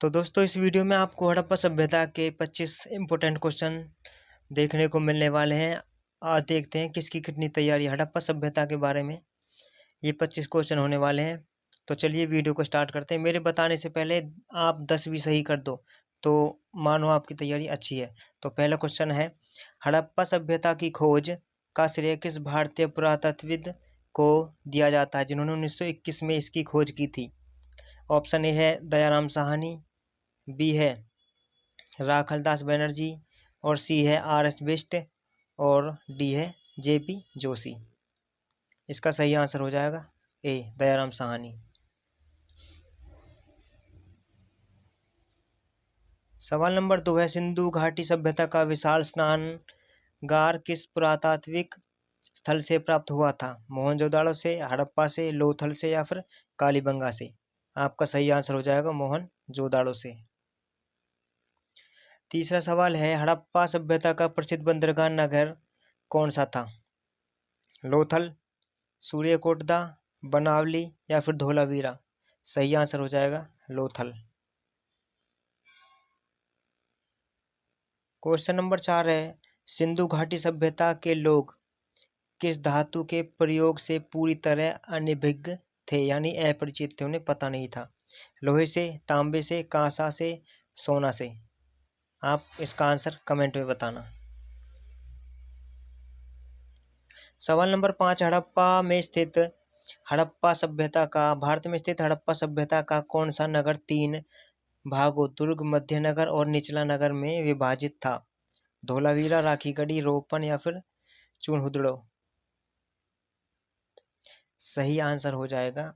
तो दोस्तों इस वीडियो में आपको हड़प्पा सभ्यता के 25 इम्पोर्टेंट क्वेश्चन देखने को मिलने वाले हैं। आज देखते हैं किसकी कितनी तैयारी है हड़प्पा सभ्यता के बारे में। ये 25 क्वेश्चन होने वाले हैं। तो चलिए वीडियो को स्टार्ट करते हैं। मेरे बताने से पहले आप 10 भी सही कर दो तो मानो आपकी तैयारी अच्छी है। तो पहला क्वेश्चन है, हड़प्पा सभ्यता की खोज का श्रेय किस भारतीय पुरातत्वविद को दिया जाता है जिन्होंने 1921 में इसकी खोज की थी? ऑप्शन ए है दयाराम साहनी, बी है राखलदास बनर्जी, और सी है आर एस बिष्ट, और डी है जेपी जोशी। इसका सही आंसर हो जाएगा ए दयाराम साहनी। सवाल नंबर 2 है, सिंधु घाटी सभ्यता का विशाल स्नानगार किस पुरातात्विक स्थल से प्राप्त हुआ था? मोहनजोदाड़ो से, हड़प्पा से, लोथल से, या फिर कालीबंगा से? आपका सही आंसर हो जाएगा मोहनजोदाड़ो से। तीसरा सवाल है, हड़प्पा सभ्यता का प्रसिद्ध बंदरगाह नगर कौन सा था? लोथल, सूर्यकोटदा, बनावली, या फिर धोलावीरा? सही आंसर हो जाएगा लोथल। क्वेश्चन नंबर 4 है, सिंधु घाटी सभ्यता के लोग किस धातु के प्रयोग से पूरी तरह अनभिज्ञ थे, यानी अपरिचित थे, उन्हें पता नहीं था? लोहे से, तांबे से, कांसा से, सोना से? आप इसका आंसर कमेंट में बताना। सवाल नंबर 5, भारत में स्थित हड़प्पा सभ्यता का कौन सा नगर 3 भागों दुर्ग, मध्य नगर और निचला नगर में विभाजित था? धोलावीरा, राखीगढ़ी, रोपन, या फिर चूनहुदड़ो? सही आंसर हो जाएगा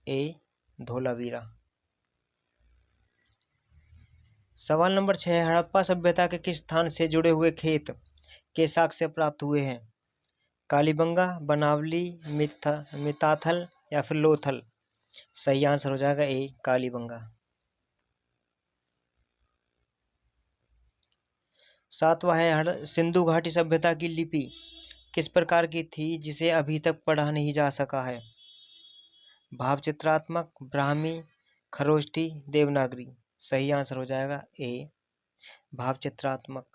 ए धोलावीरा। सवाल नंबर 6, हड़प्पा सभ्यता के किस स्थान से जुड़े हुए खेत के साक्ष्य प्राप्त हुए हैं? कालीबंगा, बनावली, मिताथल, या फिर लोथल? सही आंसर हो जाएगा ए कालीबंगा। 7वां है, सिंधु घाटी सभ्यता की लिपि किस प्रकार की थी जिसे अभी तक पढ़ा नहीं जा सका है? भावचित्रात्मक, ब्राह्मी, खरोष्ठी, देवनागरी? सही आंसर हो जाएगा ए भावचित्रात्मक।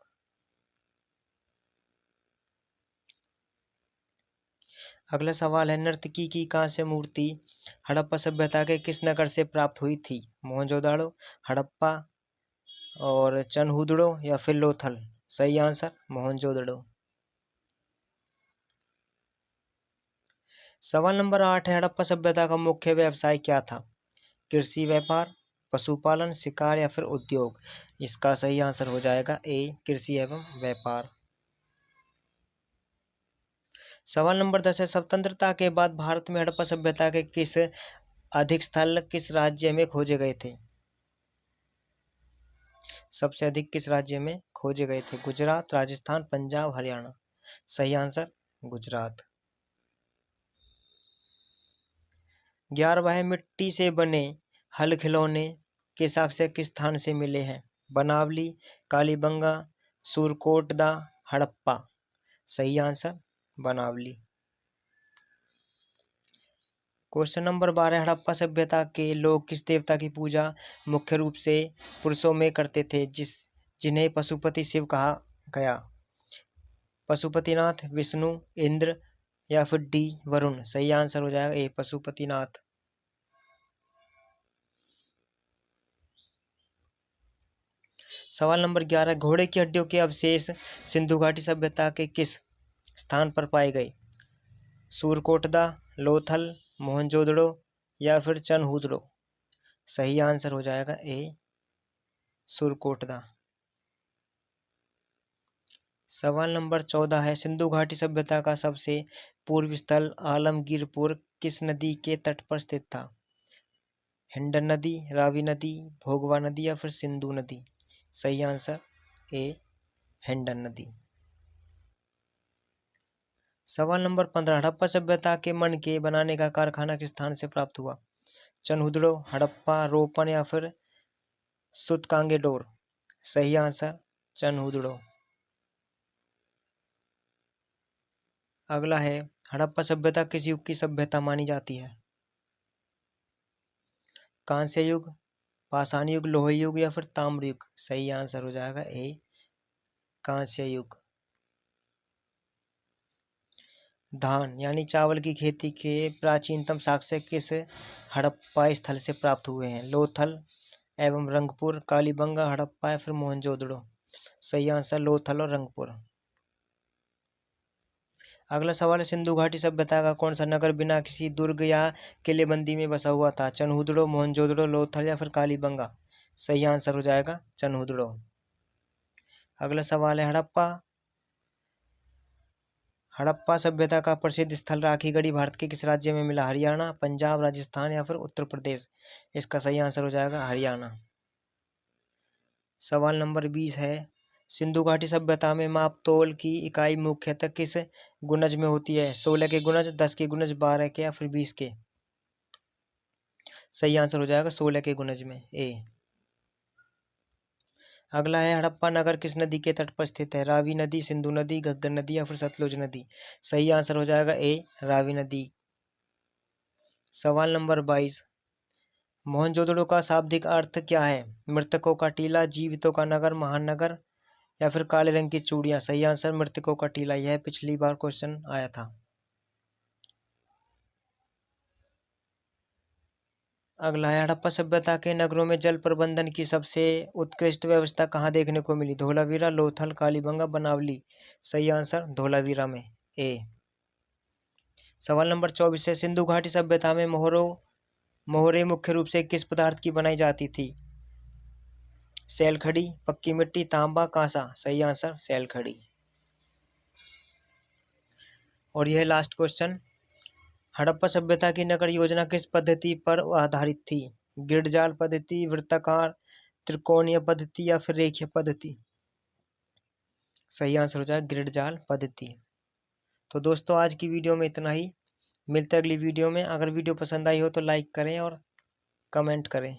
अगला सवाल है, नर्तकी की कांस्य मूर्ति हड़प्पा सभ्यता के किस नगर से प्राप्त हुई थी? मोहनजोदाड़ो, हड़प्पा, और चनहुदड़ो, या फिर लोथल? सही आंसर मोहनजोदड़ो। सवाल नंबर 8 है, हड़प्पा सभ्यता का मुख्य व्यवसाय क्या था? कृषि, व्यापार, पशुपालन, शिकार, या फिर उद्योग? इसका सही आंसर हो जाएगा ए कृषि एवं व्यापार। सवाल नंबर 10 है, स्वतंत्रता के बाद भारत में हड़प्पा सभ्यता के किस अधिक स्थल किस राज्य में खोजे गए थे? सबसे अधिक किस राज्य में खोजे गए थे? गुजरात, राजस्थान, पंजाब, हरियाणा? सही आंसर गुजरात। 11वां है, मिट्टी से बने हल खिलौने के साक्ष्य किस स्थान से मिले हैं? बनावली, कालीबंगा, सूरकोटदा, हड़प्पा? सही आंसर बनावली। क्वेश्चन नंबर 12, हड़प्पा सभ्यता के लोग किस देवता की पूजा मुख्य रूप से पुरुषों में करते थे जिन्हें पशुपति शिव कहा गया? पशुपतिनाथ, विष्णु, इंद्र, या फिर डी वरुण? सही आंसर हो जाएगा ए पशुपतिनाथ। सवाल नंबर 11, घोड़े की हड्डियों के अवशेष सिंधु घाटी सभ्यता के किस स्थान पर पाए गए? सूरकोटदा, लोथल, मोहनजोदड़ो, या फिर चनहुदड़ो? सही आंसर हो जाएगा ए सूरकोटदा। सवाल नंबर 14 है, सिंधु घाटी सभ्यता का सबसे पूर्वी स्थल आलमगीरपुर किस नदी के तट पर स्थित था? हिंडन नदी, रावी नदी, भोगवा नदी, या फिर सिंधु नदी? सही आंसर ए हिंडन नदी। सवाल नंबर 15, हड़प्पा सभ्यता के मन के बनाने का कारखाना किस स्थान से प्राप्त हुआ? चनहुदड़ो, हड़प्पा, रोपन, या फिर सुतकांगेडोर? सही आंसर चनहुदड़ो। अगला है, हड़प्पा सभ्यता किस युग की सभ्यता मानी जाती है? कांस्य युग, पाषाण युग, लोह युग या फिर ताम्र युग? सही आंसर हो जाएगा ए, कांस्य युग। धान यानी चावल की खेती के प्राचीनतम साक्ष्य किस हड़प्पा स्थल से प्राप्त हुए हैं? लोथल एवं रंगपुर, कालीबंगा, हड़प्पा या फिर मोहनजोदड़ो? सही आंसर लोथल और रंगपुर। अगला सवाल है, सिंधु घाटी सभ्यता का कौन सा नगर बिना किसी दुर्ग या किलेबंदी में बसा हुआ था? चनहुदड़ो, मोहनजोदड़ो, लोथल या फिर कालीबंगा? सही आंसर हो जाएगा चनहुदड़ो। अगला सवाल है, हड़प्पा सभ्यता का प्रसिद्ध स्थल राखीगढ़ी भारत के किस राज्य में मिला? हरियाणा, पंजाब, राजस्थान या फिर उत्तर प्रदेश? इसका सही आंसर हो जाएगा हरियाणा। सवाल नंबर 20 है, सिंधु घाटी सभ्यता में माप तोल की इकाई मुख्यतः किस गुणज में होती है? 16 के गुणज, 10 के गुणज, 12 के या फिर 20 के? सही आंसर हो जाएगा 16 के गुणज में, ए। अगला है, हड़प्पा नगर किस नदी के तट पर स्थित है? रावी नदी, सिंधु नदी, घग्गर नदी या फिर सतलुज नदी? सही आंसर हो जाएगा ए, रावी नदी। सवाल नंबर 22, मोहनजोदड़ो का शाब्दिक अर्थ क्या है? मृतकों का टीला, जीवितों का नगर, महान नगर या फिर काले रंग की चूड़ियां? सही आंसर मृतकों का टीला। यह पिछली बार क्वेश्चन आया था। अगला है, हड़प्पा सभ्यता के नगरों में जल प्रबंधन की सबसे उत्कृष्ट व्यवस्था कहाँ देखने को मिली? धोलावीरा, लोथल, कालीबंगा, बनावली? सही आंसर धोलावीरा में, ए। सवाल नंबर 24 है, सिंधु घाटी सभ्यता में मोहरे मुख्य रूप से किस पदार्थ की बनाई जाती थी? सेल खड़ी, पक्की मिट्टी, तांबा, कांसा? सही आंसर सेल खड़ी। और यह लास्ट क्वेश्चन, हड़प्पा सभ्यता की नगर योजना किस पद्धति पर आधारित थी? ग्रिड जाल पद्धति, वृत्ताकार, त्रिकोणीय पद्धति या फिर रेखीय पद्धति? सही आंसर हो जाएगा ग्रिड जाल पद्धति। तो दोस्तों आज की वीडियो में इतना ही, मिलते हैं अगली वीडियो में। अगर वीडियो पसंद आई हो तो लाइक करें और कमेंट करें।